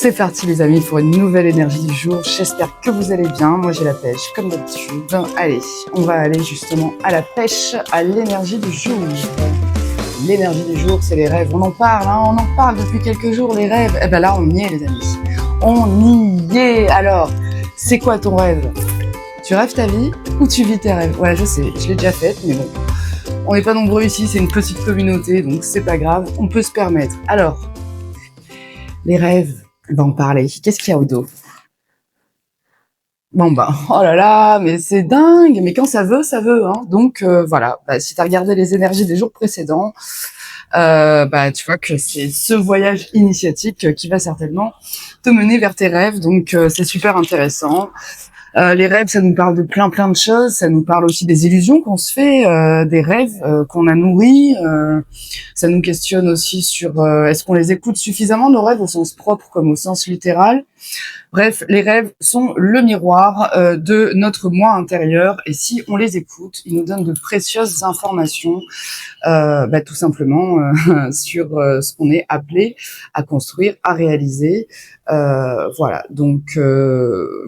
C'est parti les amis pour une nouvelle énergie du jour. J'espère que vous allez bien. Moi j'ai la pêche comme d'habitude. Allez, on va aller justement à la pêche, à l'énergie du jour. L'énergie du jour, c'est les rêves. On en parle, hein, on en parle depuis quelques jours, les rêves. Eh ben là, on y est les amis. On y est. Alors, c'est quoi ton rêve? Tu rêves ta vie ou tu vis tes rêves? Ouais, je sais, je l'ai déjà faite, mais bon. On n'est pas nombreux ici, c'est une petite communauté, donc c'est pas grave, on peut se permettre. Alors, les rêves, on va en parler. Qu'est-ce qu'il y a au dos? Bon bah, oh là là, mais c'est dingue. Mais quand ça veut, hein. Donc voilà, si tu as regardé les énergies des jours précédents, tu vois que c'est ce voyage initiatique qui va certainement te mener vers tes rêves. Donc c'est super intéressant. Les rêves, ça nous parle de plein de choses. Ça nous parle aussi des illusions qu'on se fait, des rêves qu'on a nourris. Ça nous questionne aussi sur est-ce qu'on les écoute suffisamment, nos rêves, au sens propre comme au sens littéral. Bref, les rêves sont le miroir de notre moi intérieur. Et si on les écoute, ils nous donnent de précieuses informations, tout simplement sur ce qu'on est appelé à construire, à réaliser. Voilà, donc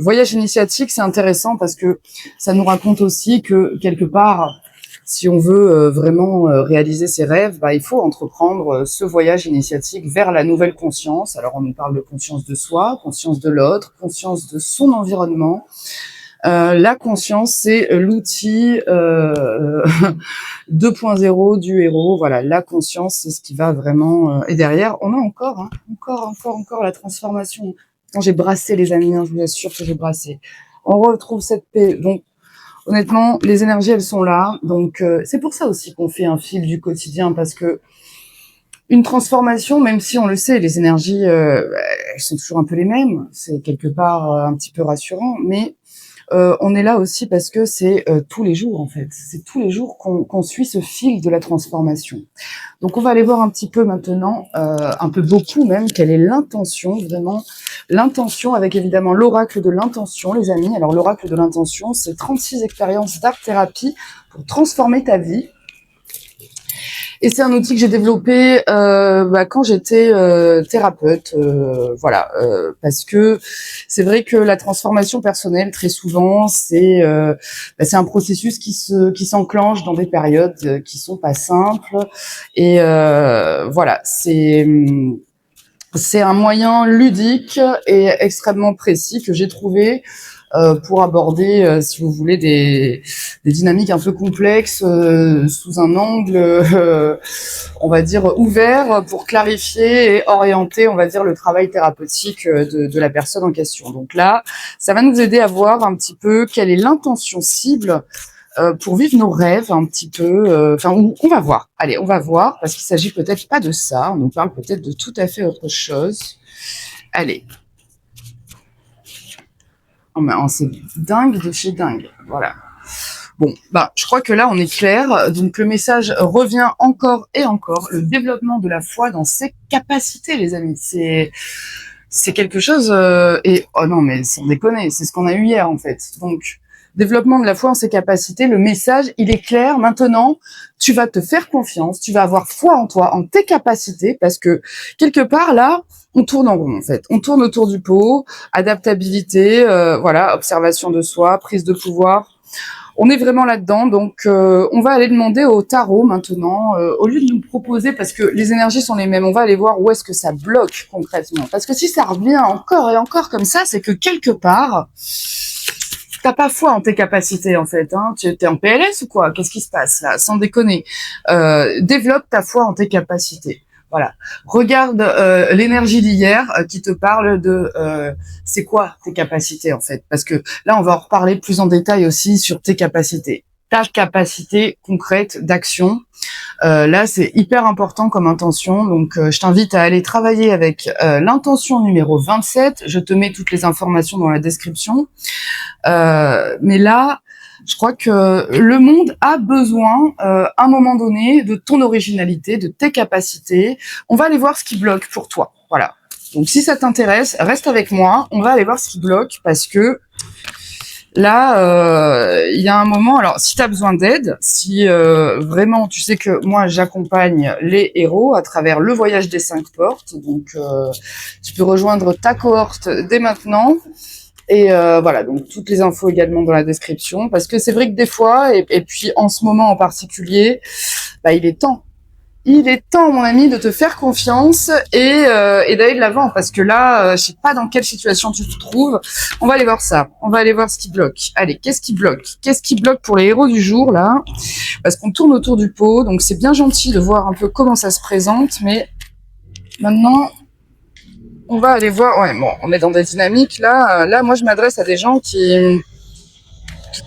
voyage initiatique, c'est intéressant parce que ça nous raconte aussi que quelque part, si on veut vraiment réaliser ses rêves, il faut entreprendre ce voyage initiatique vers la nouvelle conscience. Alors on nous parle de conscience de soi, conscience de l'autre, conscience de son environnement. La conscience, c'est l'outil 2.0 du héros. Voilà, la conscience, c'est ce qui va vraiment... Et derrière, on a encore la transformation. Quand j'ai brassé, les amis, je vous assure que j'ai brassé. On retrouve cette paix. Donc, honnêtement, les énergies, elles sont là. Donc, c'est pour ça aussi qu'on fait un fil du quotidien, parce que une transformation, même si on le sait, les énergies, elles sont toujours un peu les mêmes. C'est quelque part un petit peu rassurant, mais on est là aussi parce que c'est tous les jours en fait. C'est tous les jours qu'on suit ce fil de la transformation. Donc on va aller voir un petit peu maintenant, un peu beaucoup même, quelle est l'intention, vraiment l'intention avec évidemment l'oracle de l'intention, les amis. Alors l'oracle de l'intention, c'est 36 expériences d'art-thérapie pour transformer ta vie. Et c'est un outil que j'ai développé quand j'étais thérapeute, parce que c'est vrai que la transformation personnelle, très souvent, c'est un processus qui s'enclenche dans des périodes qui sont pas simples. Et voilà, c'est un moyen ludique et extrêmement précis que j'ai trouvé pour aborder, si vous voulez, des dynamiques un peu complexes sous un angle, on va dire, ouvert pour clarifier et orienter, on va dire, le travail thérapeutique de la personne en question. Donc là, ça va nous aider à voir un petit peu quelle est l'intention cible pour vivre nos rêves un petit peu. On va voir. Allez, on va voir, parce qu'il s'agit peut-être pas de ça. On nous parle peut-être de tout à fait autre chose. Allez. C'est dingue de chez dingue. Voilà. Bon, je crois que là, on est clair. Donc, le message revient encore et encore. Le développement de la foi dans ses capacités, les amis. C'est quelque chose... oh non, mais sans déconner, c'est ce qu'on a eu hier, en fait. Donc, développement de la foi en ses capacités. Le message, il est clair. Maintenant, tu vas te faire confiance. Tu vas avoir foi en toi, en tes capacités. Parce que, quelque part, là... on tourne en rond en fait, on tourne autour du pot, adaptabilité, observation de soi, prise de pouvoir. On est vraiment là-dedans, donc on va aller demander au tarot maintenant, au lieu de nous proposer, parce que les énergies sont les mêmes, on va aller voir où est-ce que ça bloque concrètement. Parce que si ça revient encore et encore comme ça, c'est que quelque part, t'as pas foi en tes capacités en fait. Hein. Tu es en PLS ou quoi? Qu'est-ce qui se passe là? Sans déconner. Développe ta foi en tes capacités. Voilà. Regarde l'énergie d'hier qui te parle de c'est quoi tes capacités en fait. Parce que là, on va en reparler plus en détail aussi sur tes capacités. Ta capacité concrète d'action. Là, c'est hyper important comme intention. Donc, je t'invite à aller travailler avec l'intention numéro 27. Je te mets toutes les informations dans la description. Mais là... je crois que le monde a besoin, à un moment donné, de ton originalité, de tes capacités. On va aller voir ce qui bloque pour toi. Voilà. Donc, si ça t'intéresse, reste avec moi. On va aller voir ce qui bloque parce que Là, il y a un moment, alors si tu as besoin d'aide, si vraiment tu sais que moi j'accompagne les héros à travers le voyage des 5 portes, donc tu peux rejoindre ta cohorte dès maintenant. Et voilà, donc toutes les infos également dans la description, parce que c'est vrai que des fois, et puis en ce moment en particulier, bah, il est temps, mon ami, de te faire confiance et d'aller de l'avant, parce que là, je sais pas dans quelle situation tu te trouves. On va aller voir ça. On va aller voir ce qui bloque. Allez, qu'est-ce qui bloque? Qu'est-ce qui bloque pour les héros du jour, là? Parce qu'on tourne autour du pot, donc c'est bien gentil de voir un peu comment ça se présente, mais maintenant, on va aller voir. Ouais, bon, on est dans des dynamiques, là. Là, moi, je m'adresse à des gens qui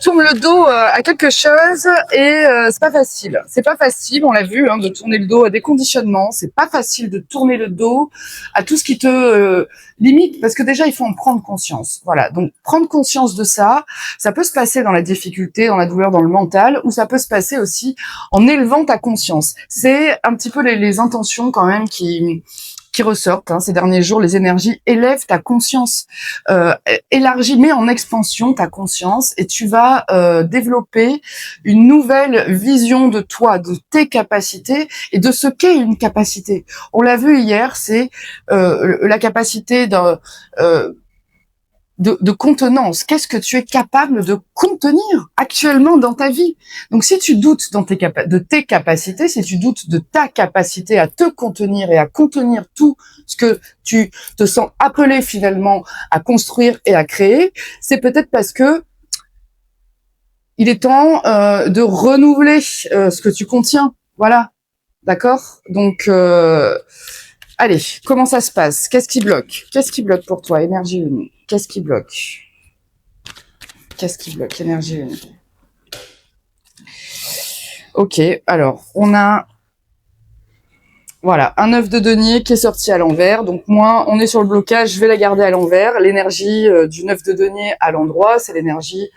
tourne le dos à quelque chose et c'est pas facile. C'est pas facile, on l'a vu, hein, de tourner le dos à des conditionnements. C'est pas facile de tourner le dos à tout ce qui te limite, parce que déjà il faut en prendre conscience. Voilà, donc prendre conscience de ça, ça peut se passer dans la difficulté, dans la douleur, dans le mental, ou ça peut se passer aussi en élevant ta conscience. C'est un petit peu les intentions quand même qui ressortent ces derniers jours. Les énergies élèvent ta conscience, élargis, mets en expansion ta conscience, et tu vas développer une nouvelle vision de toi, de tes capacités et de ce qu'est une capacité. On l'a vu hier, c'est la capacité de contenance. Qu'est-ce que tu es capable de contenir actuellement dans ta vie? Donc, si tu doutes de tes capacités, si tu doutes de ta capacité à te contenir et à contenir tout ce que tu te sens appelé finalement à construire et à créer, c'est peut-être parce que il est temps de renouveler ce que tu contiens. Voilà. D'accord? Donc, allez, comment ça se passe? Qu'est-ce qui bloque? Qu'est-ce qui bloque pour toi? Énergie unie. Qu'est-ce qui bloque? Qu'est-ce qui bloque? Énergie unie. Ok, alors, on a... Voilà, un œuf de denier qui est sorti à l'envers. Donc moi, on est sur le blocage, je vais la garder à l'envers. L'énergie du œuf de denier à l'endroit, c'est l'énergie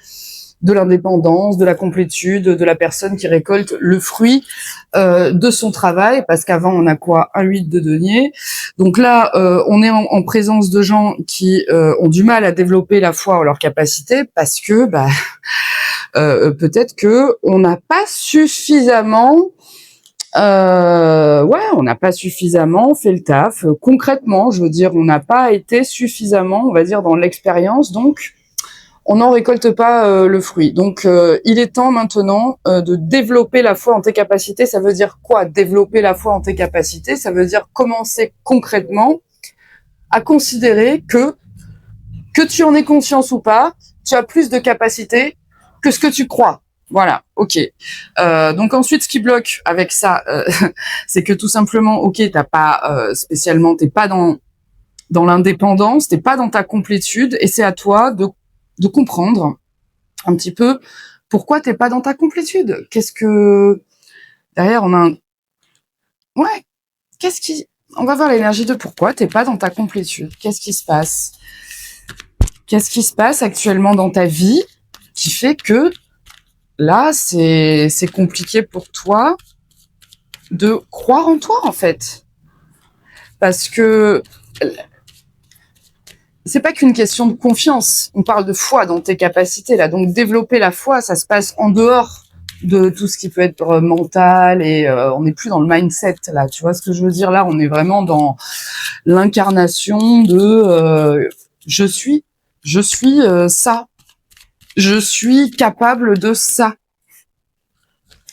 de l'indépendance, de la complétude, de la personne qui récolte le fruit de son travail, parce qu'avant on a quoi? Un 8 de denier. Donc là, on est en présence de gens qui ont du mal à développer la foi en leur capacité, parce que peut-être que on n'a pas suffisamment on n'a pas suffisamment fait le taf. Concrètement, je veux dire, on n'a pas été suffisamment, on va dire, dans l'expérience, donc on n'en récolte pas le fruit. Donc, il est temps maintenant de développer la foi en tes capacités. Ça veut dire quoi? Développer la foi en tes capacités, ça veut dire commencer concrètement à considérer que tu en aies conscience ou pas, tu as plus de capacités que ce que tu crois. Voilà, ok. Donc ensuite, ce qui bloque avec ça, c'est que tout simplement, ok, t'as pas spécialement, t'es pas dans l'indépendance, t'es pas dans ta complétude, et c'est à toi de comprendre un petit peu pourquoi t'es pas dans ta complétude. Qu'est-ce que derrière on a un... Ouais, on va voir l'énergie de pourquoi t'es pas dans ta complétude. Qu'est-ce qui se passe? Qu'est-ce qui se passe actuellement dans ta vie qui fait que là c'est compliqué pour toi de croire en toi, en fait? Parce que c'est pas qu'une question de confiance. On parle de foi dans tes capacités, là. Donc, développer la foi, ça se passe en dehors de tout ce qui peut être mental, et on n'est plus dans le mindset, là. Tu vois ce que je veux dire? Là, on est vraiment dans l'incarnation de je suis ça. Je suis capable de ça.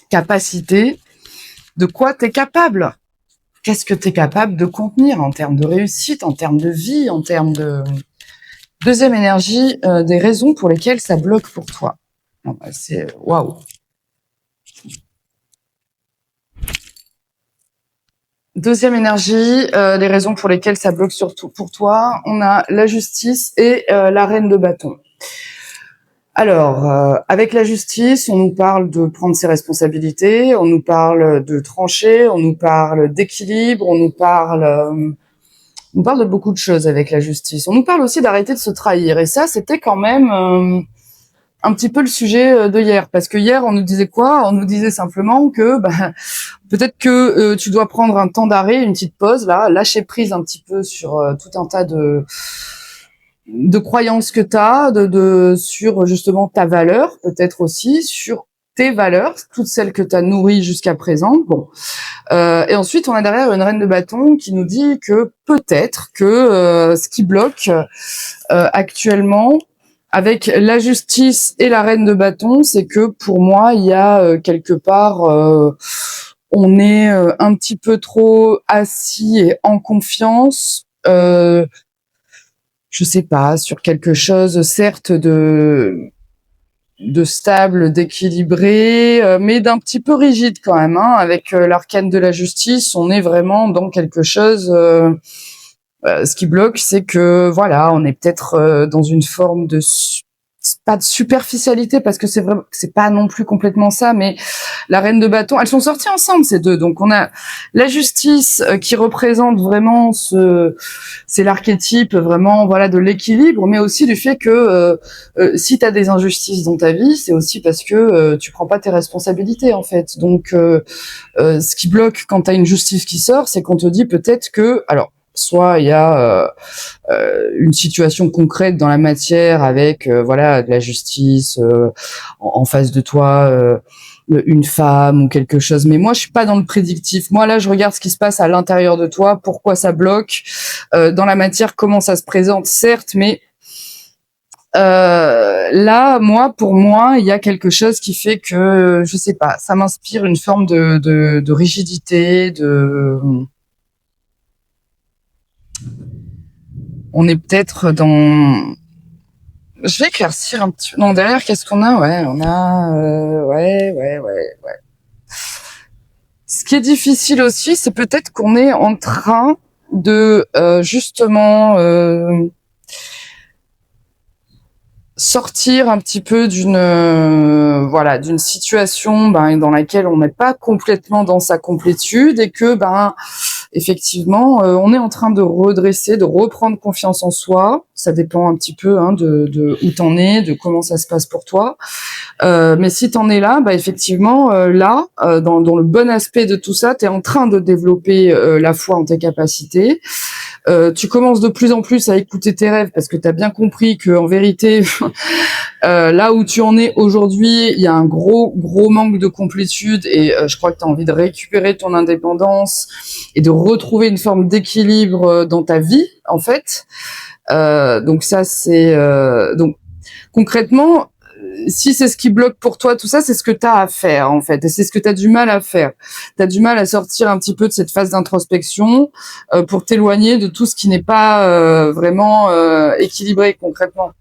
Capacité. De quoi t'es capable? Qu'est-ce que t'es capable de contenir en termes de réussite, en termes de vie, en termes de... Deuxième énergie, des raisons pour lesquelles ça bloque pour toi. Bon, bah, c'est waouh. Deuxième énergie, les raisons pour lesquelles ça bloque surtout pour toi. On a la justice et la reine de bâton. Alors, avec la justice, on nous parle de prendre ses responsabilités, on nous parle de trancher, on nous parle d'équilibre, on nous parle de beaucoup de choses avec la justice. On nous parle aussi d'arrêter de se trahir. Et ça, c'était quand même un petit peu le sujet de hier. Parce que hier, on nous disait quoi? On nous disait simplement que peut-être que tu dois prendre un temps d'arrêt, une petite pause, là, lâcher prise un petit peu sur tout un tas de croyances que tu as, sur justement ta valeur, peut-être aussi, sur tes valeurs, toutes celles que tu as nourries jusqu'à présent. Bon. Et ensuite, on a derrière une reine de bâton qui nous dit que peut-être que ce qui bloque actuellement, avec la justice et la reine de bâton, c'est que pour moi, il y a quelque part, on est un petit peu trop assis et en confiance. Je sais pas, sur quelque chose, certes de stable, d'équilibré, mais d'un petit peu rigide quand même. Hein. Avec l'arcane de la justice, on est vraiment dans quelque chose. Ce qui bloque, c'est que voilà, on est peut-être dans une forme de pas de superficialité parce que c'est vraiment, c'est pas non plus complètement ça, mais la reine de bâton, elles sont sorties ensemble ces deux. Donc on a la justice qui représente vraiment c'est l'archétype vraiment voilà de l'équilibre, mais aussi du fait que si tu as des injustices dans ta vie, c'est aussi parce que tu prends pas tes responsabilités en fait. Donc ce qui bloque quand tu as une justice qui sort, c'est qu'on te dit peut-être que alors soit il y a une situation concrète dans la matière avec voilà de la justice en face de toi, une femme ou quelque chose. Mais moi, je suis pas dans le prédictif. Moi, là, je regarde ce qui se passe à l'intérieur de toi, pourquoi ça bloque dans la matière, comment ça se présente, certes, mais là, pour moi, il y a quelque chose qui fait que, je sais pas, ça m'inspire une forme de rigidité, on est peut-être dans... Je vais éclaircir un petit peu. Non, derrière, qu'est-ce qu'on a? Ouais, on a... ouais. Ce qui est difficile aussi, c'est peut-être qu'on est en train de, justement... sortir un petit peu d'une voilà d'une situation dans laquelle on n'est pas complètement dans sa complétude et que effectivement on est en train de redresser, de reprendre confiance en soi. Ça dépend un petit peu de où t'en es, de comment ça se passe pour toi. Mais si t'en es là, effectivement là dans le bon aspect de tout ça, t'es en train de développer la foi en tes capacités. Tu commences de plus en plus à écouter tes rêves parce que tu as bien compris que en vérité, là où tu en es aujourd'hui, il y a un gros manque de complétude et je crois que tu as envie de récupérer ton indépendance et de retrouver une forme d'équilibre dans ta vie, en fait. Donc ça, c'est... donc concrètement, si c'est ce qui bloque pour toi, tout ça, c'est ce que tu as à faire, en fait. Et c'est ce que tu as du mal à faire. Tu as du mal à sortir un petit peu de cette phase d'introspection pour t'éloigner de tout ce qui n'est pas vraiment équilibré concrètement.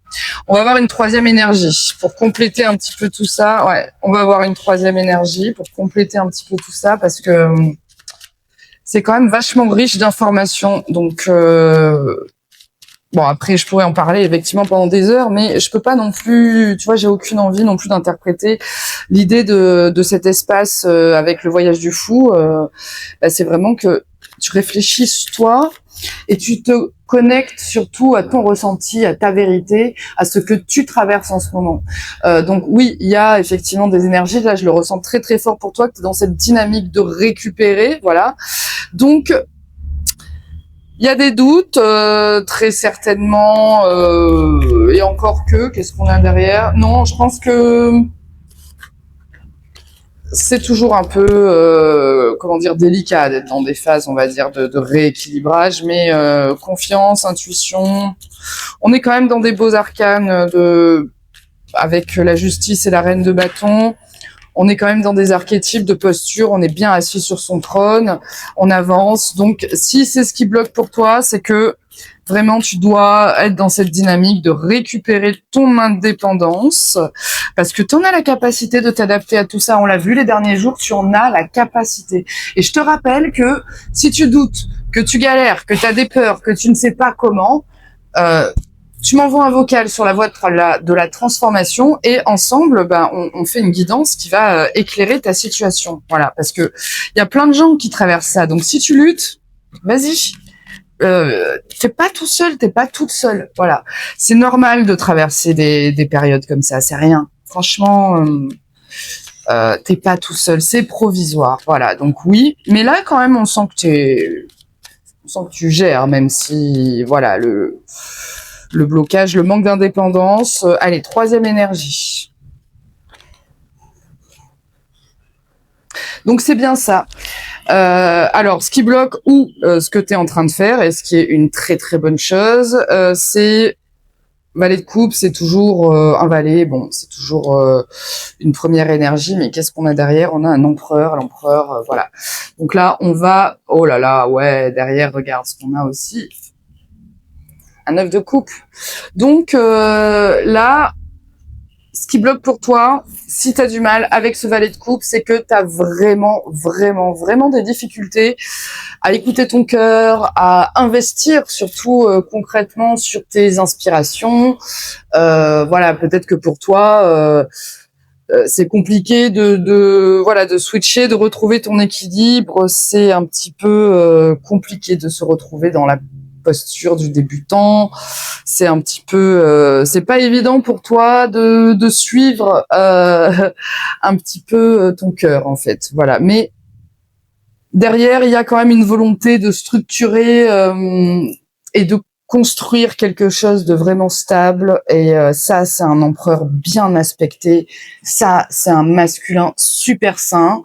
On va avoir une troisième énergie pour compléter un petit peu tout ça. Ouais, on va avoir une troisième énergie pour compléter un petit peu tout ça parce que c'est quand même vachement riche d'informations. Donc... bon, après, je pourrais en parler effectivement pendant des heures, mais je peux pas non plus, tu vois, j'ai aucune envie non plus d'interpréter l'idée de cet espace avec le voyage du fou. C'est vraiment que tu réfléchisses toi et tu te connectes surtout à ton ressenti, à ta vérité, à ce que tu traverses en ce moment. Donc oui, il y a effectivement des énergies, là je le ressens très très fort pour toi, que tu es dans cette dynamique de récupérer, voilà. Donc il y a des doutes, très certainement, et encore qu'est-ce qu'on a derrière? Non, je pense que c'est toujours un peu, comment dire, délicat d'être dans des phases, on va dire, de rééquilibrage, mais confiance, intuition. On est quand même dans des beaux arcanes avec la justice et la reine de bâton. On est quand même dans des archétypes de posture, on est bien assis sur son trône, on avance. Donc, si c'est ce qui bloque pour toi, c'est que vraiment, tu dois être dans cette dynamique de récupérer ton indépendance parce que tu en as la capacité de t'adapter à tout ça. On l'a vu les derniers jours, tu en as la capacité. Et je te rappelle que si tu doutes, que tu galères, que tu as des peurs, que tu ne sais pas comment, tu m'envoies un vocal sur la voie de la transformation et ensemble, on fait une guidance qui va éclairer ta situation. Voilà, parce que il y a plein de gens qui traversent ça. Donc si tu luttes, vas-y. T'es pas tout seul, t'es pas toute seule. Voilà, c'est normal de traverser des périodes comme ça. C'est rien. Franchement, t'es pas tout seul. C'est provisoire. Voilà. Donc oui, mais là quand même, on sent que tu gères, même si voilà le blocage, le manque d'indépendance. Allez, troisième énergie. Donc c'est bien ça. Alors, ce qui bloque ou ce que tu es en train de faire, et ce qui est une très très bonne chose, c'est valet de coupe, c'est toujours un valet, bon, c'est toujours une première énergie, mais qu'est-ce qu'on a derrière? On a un empereur, l'empereur, voilà. Donc là, on va, oh là là, ouais, derrière, regarde ce qu'on a aussi, un 9 de coupe. Donc là, ce qui bloque pour toi, si tu as du mal avec ce valet de coupe, c'est que tu as vraiment des difficultés à écouter ton cœur, à investir surtout concrètement sur tes inspirations. Voilà, peut-être que pour toi, c'est compliqué de switcher, de retrouver ton équilibre. C'est un petit peu compliqué de se retrouver dans la posture du débutant. C'est un petit peu, c'est pas évident pour toi de suivre un petit peu ton cœur en fait. Voilà, mais derrière il y a quand même une volonté de structurer et de construire quelque chose de vraiment stable, et ça c'est un empereur bien aspecté, ça c'est un masculin super sain,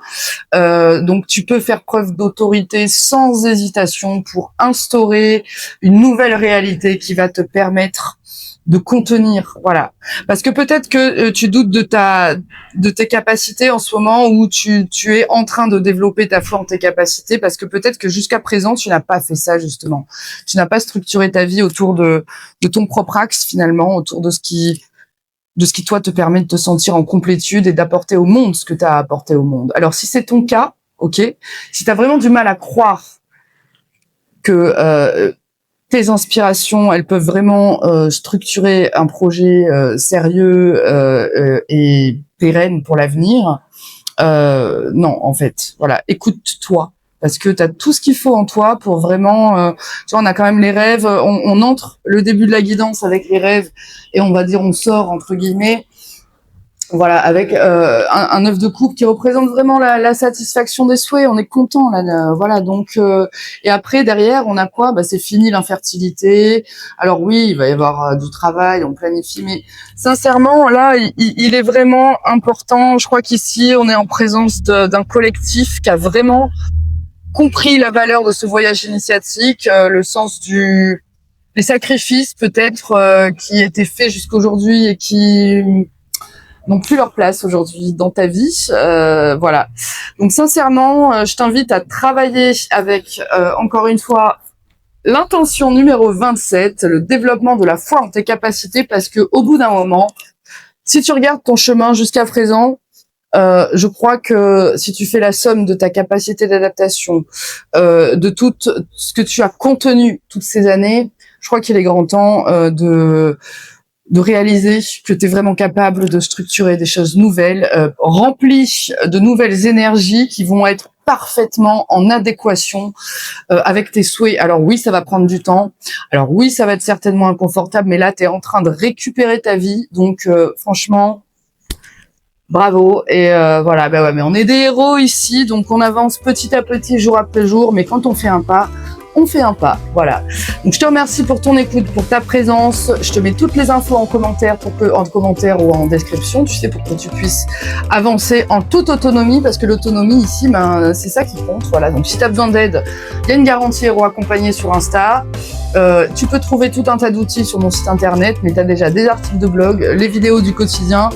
donc tu peux faire preuve d'autorité sans hésitation pour instaurer une nouvelle réalité qui va te permettre de contenir, voilà. Parce que peut-être que tu doutes de tes capacités en ce moment, où tu es en train de développer ta foi en tes capacités, parce que peut-être que jusqu'à présent tu n'as pas fait ça justement. Tu n'as pas structuré ta vie autour de ton propre axe finalement, autour de ce qui toi te permet de te sentir en complétude et d'apporter au monde ce que tu as apporté au monde. Alors si c'est ton cas, ok. Si tu as vraiment du mal à croire que tes inspirations, elles peuvent vraiment structurer un projet sérieux et pérenne pour l'avenir. Non, en fait, voilà, écoute-toi, parce que tu as tout ce qu'il faut en toi pour vraiment... tu vois, on a quand même les rêves, on entre le début de la guidance avec les rêves, et on va dire on sort, entre guillemets, voilà, avec un œuf de coupe qui représente vraiment la satisfaction des souhaits. On est content là, voilà. Donc et après derrière, on a quoi? Bah c'est fini l'infertilité. Alors oui, il va y avoir du travail, on planifie, mais sincèrement là, il est vraiment important. Je crois qu'ici, on est en présence d'un collectif qui a vraiment compris la valeur de ce voyage initiatique, le sens les sacrifices peut-être qui étaient faits jusqu'aujourd'hui et qui n'ont plus leur place aujourd'hui dans ta vie. Voilà. Donc sincèrement, je t'invite à travailler avec, encore une fois, l'intention numéro 27, le développement de la foi en tes capacités, parce que au bout d'un moment, si tu regardes ton chemin jusqu'à présent, je crois que si tu fais la somme de ta capacité d'adaptation, de tout ce que tu as contenu toutes ces années, je crois qu'il est grand temps de réaliser que tu es vraiment capable de structurer des choses nouvelles, remplies de nouvelles énergies qui vont être parfaitement en adéquation avec tes souhaits. Alors oui, ça va prendre du temps. Alors oui, ça va être certainement inconfortable, mais là, tu es en train de récupérer ta vie. Donc franchement, bravo. Et voilà, bah ouais, mais on est des héros ici, donc on avance petit à petit, jour après jour, mais quand on fait un pas, on fait un pas, voilà. Donc je te remercie pour ton écoute, pour ta présence. Je te mets toutes les infos en commentaire ou en description, tu sais, pour que tu puisses avancer en toute autonomie, parce que l'autonomie ici, ben c'est ça qui compte, voilà. Donc si tu as besoin d'aide, il y a une garantie héros accompagnée sur Insta. Tu peux trouver tout un tas d'outils sur mon site internet, mais tu as déjà des articles de blog, les vidéos du quotidien.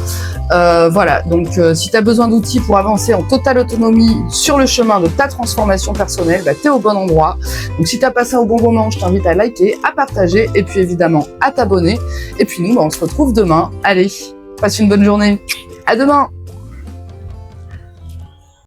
Voilà, donc si tu as besoin d'outils pour avancer en totale autonomie sur le chemin de ta transformation personnelle, bah, tu es au bon endroit. Donc si tu as passé un bon moment, je t'invite à liker, à partager et puis évidemment à t'abonner. Et puis nous, bah, on se retrouve demain. Allez, passe une bonne journée. À demain.